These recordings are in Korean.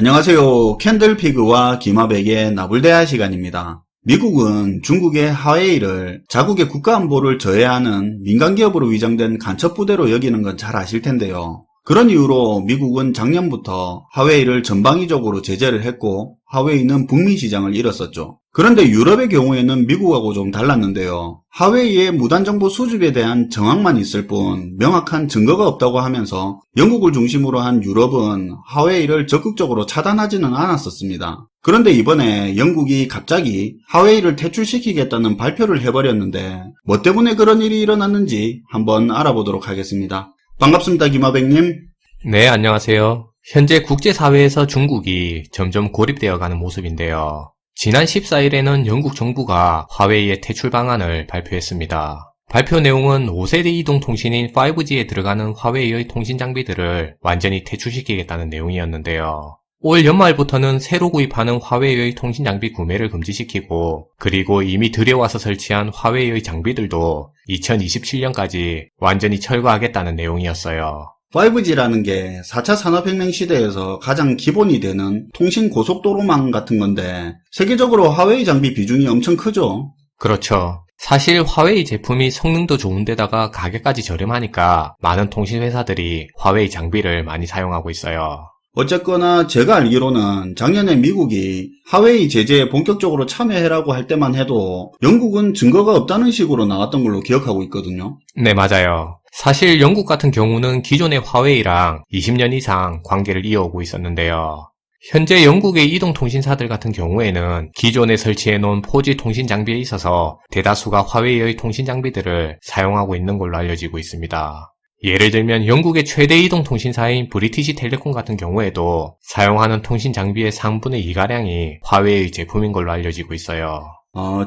안녕하세요. 캔들피그와 김하백의 나불대화 시간입니다. 미국은 중국의 화웨이를 자국의 국가안보를 저해하는 민간기업으로 위장된 간첩부대로 여기는 건 잘 아실 텐데요. 그런 이유로 미국은 작년부터 화웨이를 전방위적으로 제재를 했고 화웨이는 북미 시장을 잃었었죠. 그런데 유럽의 경우에는 미국하고 좀 달랐는데요. 화웨이의 무단정보 수집에 대한 정황만 있을 뿐 명확한 증거가 없다고 하면서 영국을 중심으로 한 유럽은 화웨이를 적극적으로 차단하지는 않았었습니다. 그런데 이번에 영국이 갑자기 화웨이를 퇴출시키겠다는 발표를 해버렸는데 뭐 때문에 그런 일이 일어났는지 한번 알아보도록 하겠습니다. 반갑습니다, 김하백님. 네, 안녕하세요. 현재 국제사회에서 중국이 점점 고립되어가는 모습인데요. 지난 14일에는 영국 정부가 화웨이의 퇴출 방안을 발표했습니다. 발표 내용은 5세대 이동 통신인 5G에 들어가는 화웨이의 통신 장비들을 완전히 퇴출시키겠다는 내용이었는데요. 올 연말부터는 새로 구입하는 화웨이의 통신 장비 구매를 금지시키고, 그리고 이미 들여와서 설치한 화웨이의 장비들도 2027년까지 완전히 철거하겠다는 내용이었어요. 5G라는 게 4차 산업혁명 시대에서 가장 기본이 되는 통신 고속도로망 같은 건데 세계적으로 화웨이 장비 비중이 엄청 크죠? 그렇죠. 사실 화웨이 제품이 성능도 좋은데다가 가격까지 저렴하니까 많은 통신 회사들이 화웨이 장비를 많이 사용하고 있어요. 어쨌거나 제가 알기로는 작년에 미국이 화웨이 제재에 본격적으로 참여해라고 할 때만 해도 영국은 증거가 없다는 식으로 나왔던 걸로 기억하고 있거든요. 네, 맞아요. 사실 영국 같은 경우는 기존의 화웨이랑 20년 이상 관계를 이어오고 있었는데요. 현재 영국의 이동통신사들 같은 경우에는 기존에 설치해놓은 4G 통신 장비에 있어서 대다수가 화웨이의 통신 장비들을 사용하고 있는 걸로 알려지고 있습니다. 예를 들면 영국의 최대 이동통신사인 브리티시 텔레콤 같은 경우에도 사용하는 통신 장비의 3분의 2가량이 화웨이 제품인 걸로 알려지고 있어요.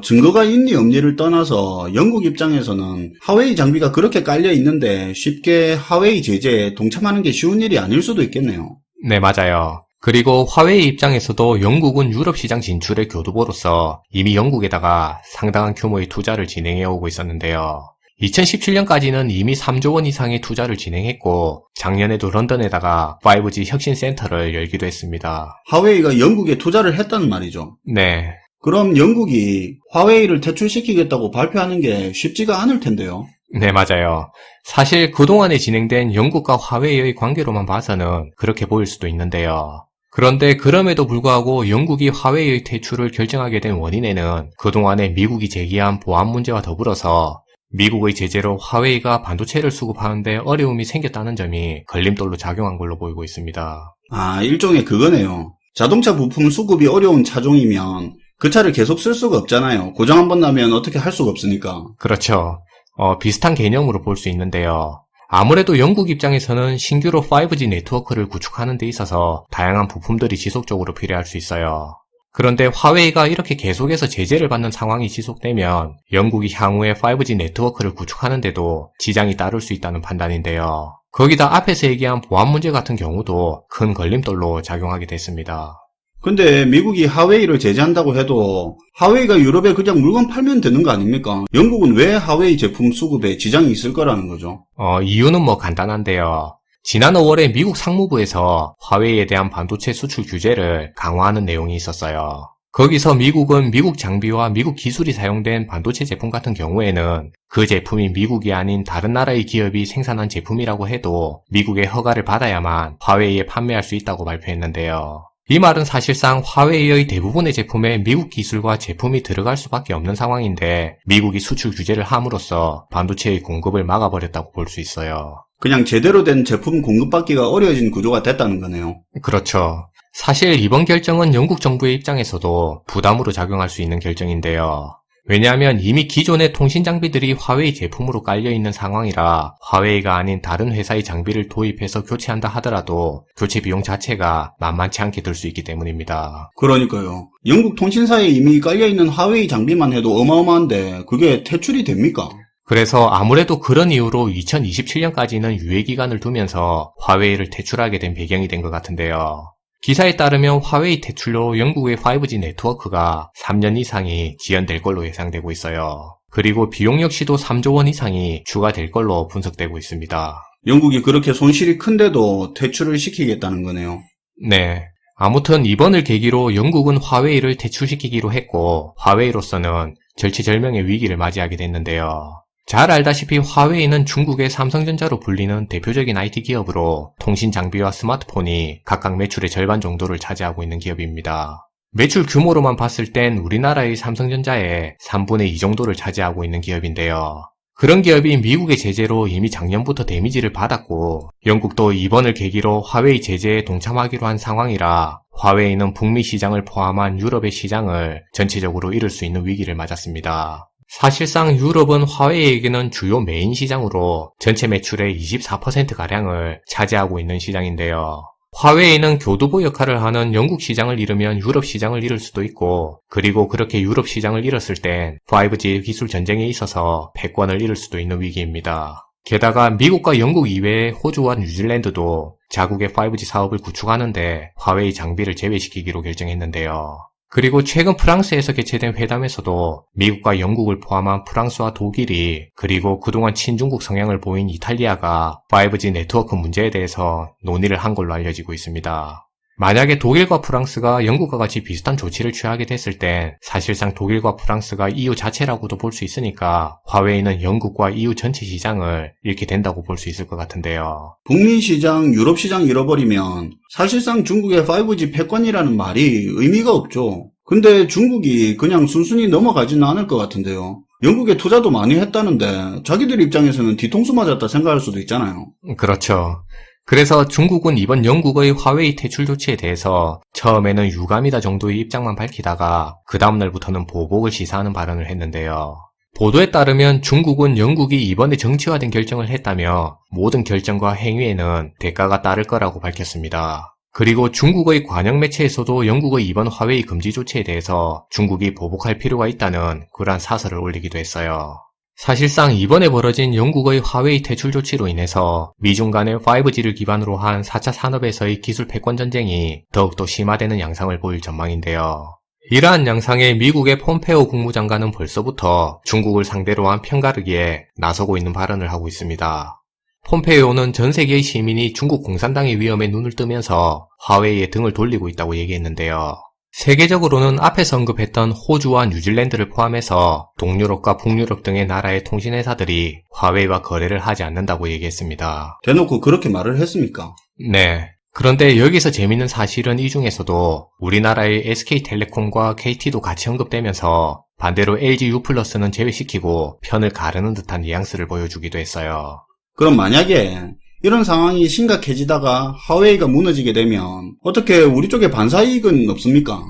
증거가 있니 없니를 떠나서 영국 입장에서는 화웨이 장비가 그렇게 깔려 있는데 쉽게 화웨이 제재에 동참하는 게 쉬운 일이 아닐 수도 있겠네요. 네, 맞아요. 그리고 화웨이 입장에서도 영국은 유럽 시장 진출의 교두보로서 이미 영국에다가 상당한 규모의 투자를 진행해오고 있었는데요. 2017년까지는 이미 3조 원 이상의 투자를 진행했고 작년에도 런던에다가 5G 혁신센터를 열기도 했습니다. 화웨이가 영국에 투자를 했다는 말이죠. 네. 그럼 영국이 화웨이를 퇴출시키겠다고 발표하는 게 쉽지가 않을 텐데요. 네, 맞아요. 사실 그동안에 진행된 영국과 화웨이의 관계로만 봐서는 그렇게 보일 수도 있는데요. 그런데 그럼에도 불구하고 영국이 화웨이의 퇴출을 결정하게 된 원인에는 그동안에 미국이 제기한 보안 문제와 더불어서 미국의 제재로 화웨이가 반도체를 수급하는데 어려움이 생겼다는 점이 걸림돌로 작용한 걸로 보이고 있습니다. 일종의 그거네요. 자동차 부품 수급이 어려운 차종이면 그 차를 계속 쓸 수가 없잖아요. 고장 한번 나면 어떻게 할 수가 없으니까. 그렇죠. 비슷한 개념으로 볼 수 있는데요. 아무래도 영국 입장에서는 신규로 5G 네트워크를 구축하는 데 있어서 다양한 부품들이 지속적으로 필요할 수 있어요. 그런데 화웨이가 이렇게 계속해서 제재를 받는 상황이 지속되면 영국이 향후에 5G 네트워크를 구축하는데도 지장이 따를 수 있다는 판단인데요. 거기다 앞에서 얘기한 보안 문제 같은 경우도 큰 걸림돌로 작용하게 됐습니다. 근데 미국이 화웨이를 제재한다고 해도 화웨이가 유럽에 그냥 물건 팔면 되는 거 아닙니까? 영국은 왜 화웨이 제품 수급에 지장이 있을 거라는 거죠? 이유는 간단한데요. 지난 5월에 미국 상무부에서 화웨이에 대한 반도체 수출 규제를 강화하는 내용이 있었어요. 거기서 미국은 미국 장비와 미국 기술이 사용된 반도체 제품 같은 경우에는 그 제품이 미국이 아닌 다른 나라의 기업이 생산한 제품이라고 해도 미국의 허가를 받아야만 화웨이에 판매할 수 있다고 발표했는데요. 이 말은 사실상 화웨이의 대부분의 제품에 미국 기술과 제품이 들어갈 수밖에 없는 상황인데 미국이 수출 규제를 함으로써 반도체의 공급을 막아버렸다고 볼 수 있어요. 그냥 제대로 된 제품 공급받기가 어려워진 구조가 됐다는 거네요. 그렇죠. 사실 이번 결정은 영국 정부의 입장에서도 부담으로 작용할 수 있는 결정인데요. 왜냐하면 이미 기존의 통신 장비들이 화웨이 제품으로 깔려있는 상황이라 화웨이가 아닌 다른 회사의 장비를 도입해서 교체한다 하더라도 교체 비용 자체가 만만치 않게 들 수 있기 때문입니다. 그러니까요. 영국 통신사에 이미 깔려있는 화웨이 장비만 해도 어마어마한데 그게 퇴출이 됩니까? 그래서 아무래도 그런 이유로 2027년까지는 유예기간을 두면서 화웨이를 퇴출하게 된 배경이 된 것 같은데요. 기사에 따르면 화웨이 퇴출로 영국의 5G 네트워크가 3년 이상이 지연될 걸로 예상되고 있어요. 그리고 비용 역시도 3조 원 이상이 추가될 걸로 분석되고 있습니다. 영국이 그렇게 손실이 큰데도 퇴출을 시키겠다는 거네요. 네. 아무튼 이번을 계기로 영국은 화웨이를 퇴출시키기로 했고 화웨이로서는 절체절명의 위기를 맞이하게 됐는데요. 잘 알다시피 화웨이는 중국의 삼성전자로 불리는 대표적인 IT 기업으로 통신 장비와 스마트폰이 각각 매출의 절반 정도를 차지하고 있는 기업입니다. 매출 규모로만 봤을 땐 우리나라의 삼성전자의 3분의 2 정도를 차지하고 있는 기업인데요. 그런 기업이 미국의 제재로 이미 작년부터 데미지를 받았고 영국도 이번을 계기로 화웨이 제재에 동참하기로 한 상황이라 화웨이는 북미 시장을 포함한 유럽의 시장을 전체적으로 잃을 수 있는 위기를 맞았습니다. 사실상 유럽은 화웨이에게는 주요 메인 시장으로 전체 매출의 24%가량을 차지하고 있는 시장인데요. 화웨이는 교두보 역할을 하는 영국 시장을 잃으면 유럽 시장을 잃을 수도 있고 그리고 그렇게 유럽 시장을 잃었을 땐 5G 기술 전쟁에 있어서 패권을 잃을 수도 있는 위기입니다. 게다가 미국과 영국 이외에 호주와 뉴질랜드도 자국의 5G 사업을 구축하는데 화웨이 장비를 제외시키기로 결정했는데요. 그리고 최근 프랑스에서 개최된 회담에서도 미국과 영국을 포함한 프랑스와 독일이 그리고 그동안 친중국 성향을 보인 이탈리아가 5G 네트워크 문제에 대해서 논의를 한 걸로 알려지고 있습니다. 만약에 독일과 프랑스가 영국과 같이 비슷한 조치를 취하게 됐을 땐 사실상 독일과 프랑스가 EU 자체라고도 볼 수 있으니까 화웨이는 영국과 EU 전체 시장을 잃게 된다고 볼 수 있을 것 같은데요. 북미 시장, 유럽 시장 잃어버리면 사실상 중국의 5G 패권이라는 말이 의미가 없죠. 근데 중국이 그냥 순순히 넘어가지는 않을 것 같은데요. 영국에 투자도 많이 했다는데 자기들 입장에서는 뒤통수 맞았다 생각할 수도 있잖아요. 그렇죠. 그래서 중국은 이번 영국의 화웨이 퇴출 조치에 대해서 처음에는 유감이다 정도의 입장만 밝히다가 그 다음날부터는 보복을 시사하는 발언을 했는데요. 보도에 따르면 중국은 영국이 이번에 정치화된 결정을 했다며 모든 결정과 행위에는 대가가 따를 거라고 밝혔습니다. 그리고 중국의 관영 매체에서도 영국의 이번 화웨이 금지 조치에 대해서 중국이 보복할 필요가 있다는 그러한 사설을 올리기도 했어요. 사실상 이번에 벌어진 영국의 화웨이 퇴출 조치로 인해서 미중 간의 5G를 기반으로 한 4차 산업에서의 기술 패권 전쟁이 더욱더 심화되는 양상을 보일 전망인데요. 이러한 양상에 미국의 폼페오 국무장관은 벌써부터 중국을 상대로 한 편가르기에 나서고 있는 발언을 하고 있습니다. 폼페이오는 전 세계의 시민이 중국 공산당의 위험에 눈을 뜨면서 화웨이에 등을 돌리고 있다고 얘기했는데요. 세계적으로는 앞에서 언급했던 호주와 뉴질랜드를 포함해서 동유럽과 북유럽 등의 나라의 통신회사들이 화웨이와 거래를 하지 않는다고 얘기했습니다. 대놓고 그렇게 말을 했습니까? 네. 그런데 여기서 재밌는 사실은 이 중에서도 우리나라의 SK텔레콤과 KT도 같이 언급되면서 반대로 LG-U+는 제외시키고 편을 가르는 듯한 뉘앙스를 보여주기도 했어요. 그럼 만약에 이런 상황이 심각해지다가 화웨이가 무너지게 되면 어떻게 우리 쪽에 반사이익은 없습니까?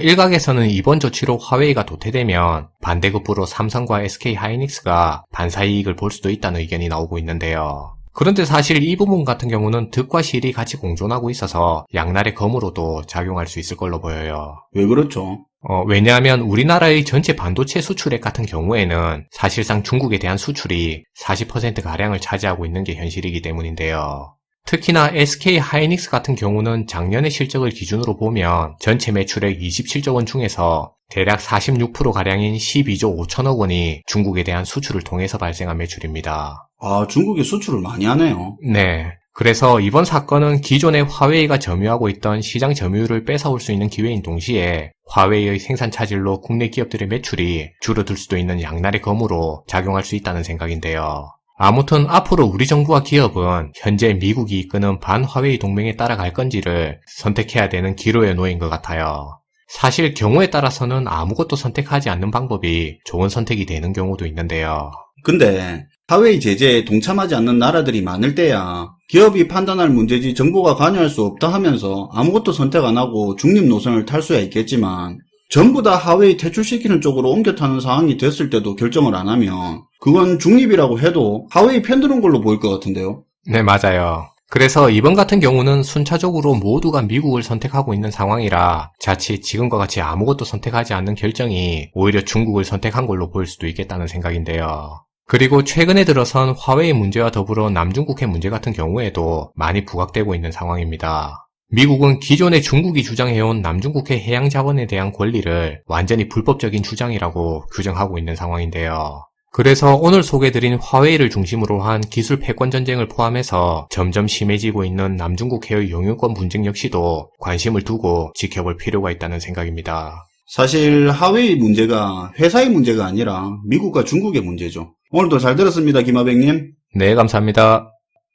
일각에서는 이번 조치로 화웨이가 도태되면 반대급부로 삼성과 SK하이닉스가 반사이익을 볼 수도 있다는 의견이 나오고 있는데요. 그런데 사실 이 부분 같은 경우는 득과 실이 같이 공존하고 있어서 양날의 검으로도 작용할 수 있을 걸로 보여요. 왜 그렇죠? 왜냐하면 우리나라의 전체 반도체 수출액 같은 경우에는 사실상 중국에 대한 수출이 40%가량을 차지하고 있는 게 현실이기 때문인데요. 특히나 SK하이닉스 같은 경우는 작년의 실적을 기준으로 보면 전체 매출액 27조 원 중에서 대략 46%가량인 12조 5천억 원이 중국에 대한 수출을 통해서 발생한 매출입니다. 아, 중국이 수출을 많이 하네요. 네. 그래서 이번 사건은 기존의 화웨이가 점유하고 있던 시장 점유율을 뺏어올 수 있는 기회인 동시에 화웨이의 생산 차질로 국내 기업들의 매출이 줄어들 수도 있는 양날의 검으로 작용할 수 있다는 생각인데요. 아무튼 앞으로 우리 정부와 기업은 현재 미국이 이끄는 반화웨이 동맹에 따라갈 건지를 선택해야 되는 기로에 놓인 것 같아요. 사실 경우에 따라서는 아무것도 선택하지 않는 방법이 좋은 선택이 되는 경우도 있는데요. 근데 화웨이 제재에 동참하지 않는 나라들이 많을 때야 기업이 판단할 문제지 정부가 관여할 수 없다 하면서 아무것도 선택 안 하고 중립 노선을 탈 수야 있겠지만 전부 다 화웨이 퇴출시키는 쪽으로 옮겨 타는 상황이 됐을 때도 결정을 안 하면 그건 중립이라고 해도 화웨이 편드는 걸로 보일 것 같은데요. 네, 맞아요. 그래서 이번 같은 경우는 순차적으로 모두가 미국을 선택하고 있는 상황이라 자칫 지금과 같이 아무것도 선택하지 않는 결정이 오히려 중국을 선택한 걸로 보일 수도 있겠다는 생각인데요. 그리고 최근에 들어선 화웨이 문제와 더불어 남중국해 문제 같은 경우에도 많이 부각되고 있는 상황입니다. 미국은 기존에 중국이 주장해온 남중국해 해양 자원에 대한 권리를 완전히 불법적인 주장이라고 규정하고 있는 상황인데요. 그래서 오늘 소개드린 화웨이를 중심으로 한 기술 패권 전쟁을 포함해서 점점 심해지고 있는 남중국해의 영유권 분쟁 역시도 관심을 두고 지켜볼 필요가 있다는 생각입니다. 사실 하웨이 문제가 회사의 문제가 아니라 미국과 중국의 문제죠. 오늘도 잘 들었습니다, 김하백님. 네, 감사합니다.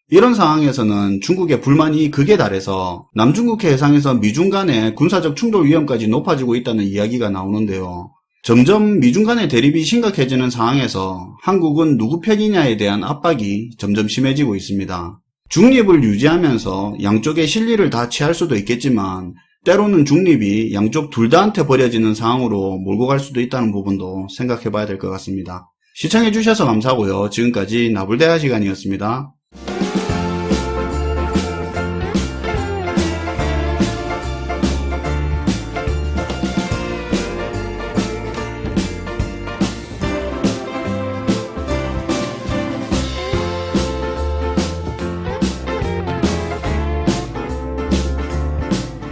이런 상황에서는 중국의 불만이 극에 달해서 남중국해 해상에서 미중 간의 군사적 충돌 위험까지 높아지고 있다는 이야기가 나오는데요. 점점 미중 간의 대립이 심각해지는 상황에서 한국은 누구 편이냐에 대한 압박이 점점 심해지고 있습니다. 중립을 유지하면서 양쪽의 실리를 다 취할 수도 있겠지만 때로는 중립이 양쪽 둘 다한테 버려지는 상황으로 몰고 갈 수도 있다는 부분도 생각해 봐야 될 것 같습니다. 시청해 주셔서 감사하고요. 지금까지 나불대화 시간이었습니다.